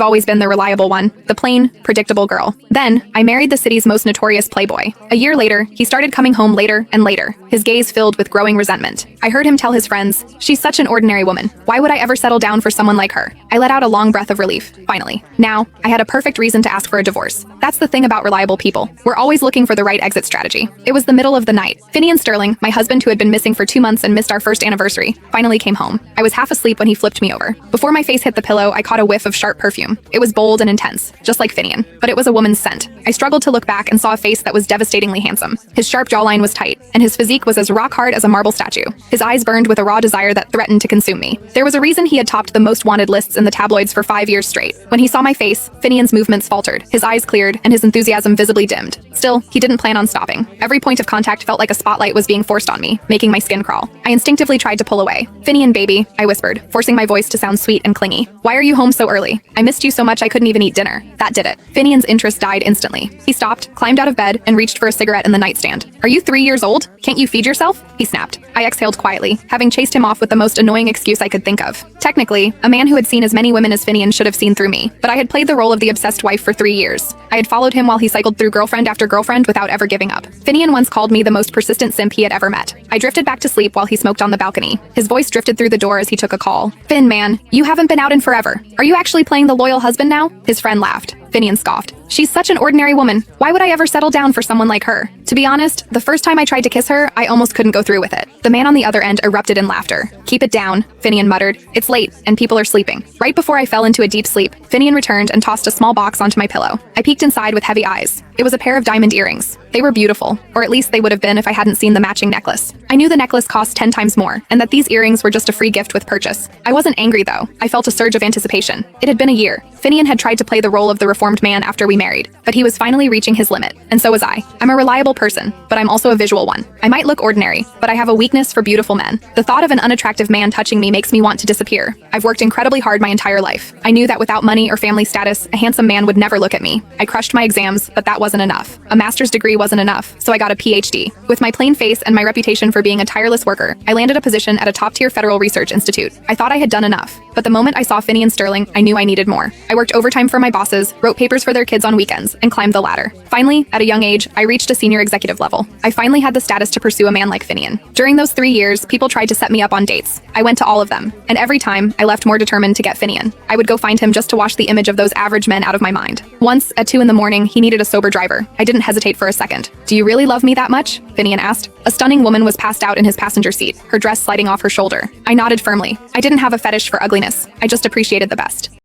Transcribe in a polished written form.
I've always been the reliable one, the plain, predictable girl. Then, I married the city's most notorious playboy. A year later, he started coming home later and later, his gaze filled with growing resentment. I heard him tell his friends, "She's such an ordinary woman. Why would I ever settle down for someone like her?" I let out a long breath of relief, finally. Now, I had a perfect reason to ask for a divorce. That's the thing about reliable people. We're always looking for the right exit strategy. It was the middle of the night. Finian Sterling, my husband who had been missing for 2 months and missed our first anniversary, finally came home. I was half asleep when he flipped me over. Before my face hit the pillow, I caught a whiff of sharp perfume. It was bold and intense, just like Finian, but it was a woman's scent. I struggled to look back and saw a face that was devastatingly handsome. His sharp jawline was tight, and his physique was as rock hard as a marble statue. His eyes burned with a raw desire that threatened to consume me. There was a reason he had topped the most wanted lists in the tabloids for 5 years straight. When he saw my face, Finian's movements faltered, his eyes cleared, and his enthusiasm visibly dimmed. Still, he didn't plan on stopping. Every point of contact felt like a spotlight was being forced on me, making my skin crawl. I instinctively tried to pull away. "Finian, baby," I whispered, forcing my voice to sound sweet and clingy. "Why are you home so early? I missed you so much I couldn't even eat dinner." That did it. Finian's interest died instantly. He stopped, climbed out of bed, and reached for a cigarette in the nightstand. "Are you 3 years old? Can't you feed yourself?" he snapped. I exhaled quietly, having chased him off with the most annoying excuse I could think of. Technically, a man who had seen as many women as Finian should have seen through me, but I had played the role of the obsessed wife for 3 years. I had followed him while he cycled through girlfriend after girlfriend without ever giving up. Finian once called me the most persistent simp he had ever met. I drifted back to sleep while he smoked on the balcony. His voice drifted through the door as he took a call. "Finn, man, you haven't been out in forever. Are you actually playing the loyal husband now?" His friend laughed. Finian scoffed. "She's such an ordinary woman. Why would I ever settle down for someone like her?" To be honest, the first time I tried to kiss her, I almost couldn't go through with it. The man on the other end erupted in laughter. "Keep it down," Finian muttered. "It's late, and people are sleeping." Right before I fell into a deep sleep, Finian returned and tossed a small box onto my pillow. I peeked inside with heavy eyes. It was a pair of diamond earrings. They were beautiful, or at least they would have been if I hadn't seen the matching necklace. I knew the necklace cost 10 times more, and that these earrings were just a free gift with purchase. I wasn't angry though. I felt a surge of anticipation. It had been a year. Finian had tried to play the role of the reformed man after we married, but he was finally reaching his limit, and so was I. I'm a reliable person, but I'm also a visual one. I might look ordinary, but I have a weakness for beautiful men. The thought of an unattractive man touching me makes me want to disappear. I've worked incredibly hard my entire life. I knew that without money or family status, a handsome man would never look at me. I crushed my exams, but that wasn't enough. A master's degree wasn't enough, so I got a PhD. With my plain face and my reputation for being a tireless worker, I landed a position at a top-tier federal research institute. I thought I had done enough, but the moment I saw Finian Sterling, I knew I needed more. I worked overtime for my bosses, wrote papers for their kids on weekends, and climbed the ladder. Finally, at a young age, I reached a senior executive level. I finally had the status to pursue a man like Finian. During those 3 years, people tried to set me up on dates. I went to all of them, and every time, I left more determined to get Finian. I would go find him just to wash the image of those average men out of my mind. Once, at 2 in the morning, he needed a sober driver. I didn't hesitate for a second. "Do you really love me that much?" Finian asked. A stunning woman was passed out in his passenger seat, her dress sliding off her shoulder. I nodded firmly. I didn't have a fetish for ugliness. I just appreciated the best.